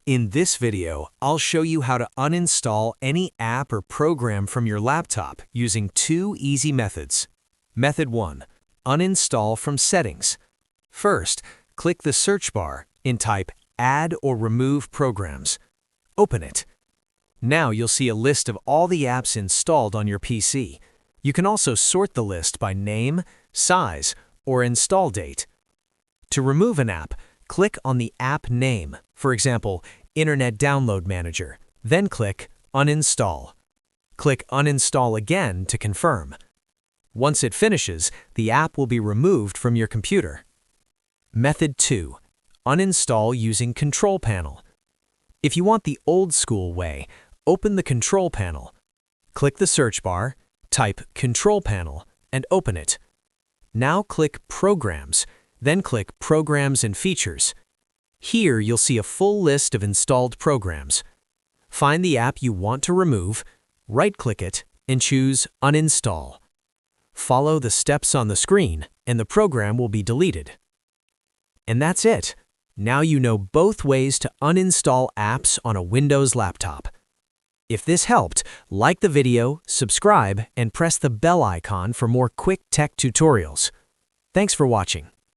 In this video, I'll show you how to uninstall any app or program from your laptop using two easy methods. Method 1. Uninstall from Settings. First, click the search bar and type Add or Remove Programs. Open it. Now you'll see a list of all the apps installed on your PC. You can also sort the list by name, size, or install date. To remove an app, click on the app name, for example, Internet Download Manager, then click Uninstall. Click Uninstall again to confirm. Once it finishes, the app will be removed from your computer. Method 2. Uninstall using Control Panel. If you want the old-school way, open the Control Panel. Click the search bar, type Control Panel, and open it. Now click Programs, then click Programs and Features. Here you'll see a full list of installed programs. Find the app you want to remove, right-click it, and choose Uninstall. Follow the steps on the screen, and the program will be deleted. And that's it. Now you know both ways to uninstall apps on a Windows laptop. If this helped, like the video, subscribe, and press the bell icon for more quick tech tutorials. Thanks for watching.